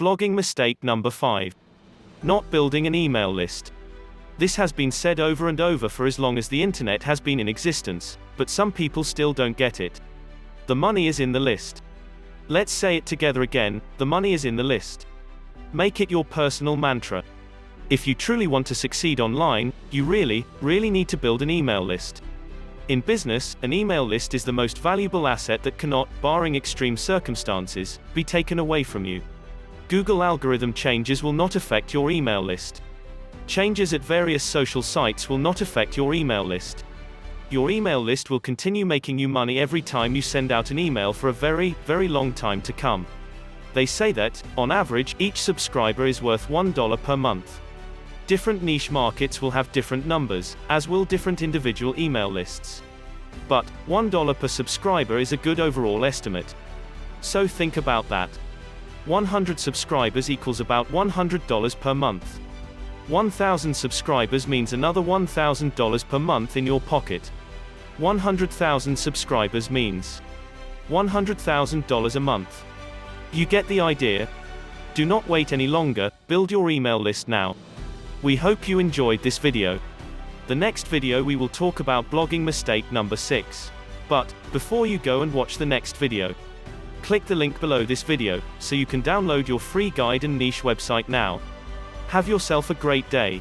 Blogging mistake number 5. Not building an email list. This has been said over and over for as long as the internet has been in existence, but some people still don't get it. The money is in the list. Let's say it together again, the money is in the list. Make it your personal mantra. If you truly want to succeed online, you really need to build an email list. In business, an email list is the most valuable asset that cannot, barring extreme circumstances, be taken away from you. Google algorithm changes will not affect your email list. Changes at various social sites will not affect your email list. Your email list will continue making you money every time you send out an email for a very long time to come. They say that, on average, each subscriber is worth $1 per month. Different niche markets will have different numbers, as will different individual email lists. But, $1 per subscriber is a good overall estimate. So think about that. 100 subscribers equals about $100 per month. 1,000 subscribers means another $1,000 per month in your pocket. 100,000 subscribers means $100,000 a month. You get the idea? Do not wait any longer, build your email list now. We hope you enjoyed this video. The next video we will talk about blogging mistake number 6. But, before you go and watch the next video, click the link below this video, so you can download your free guide and niche website now. Have yourself a great day.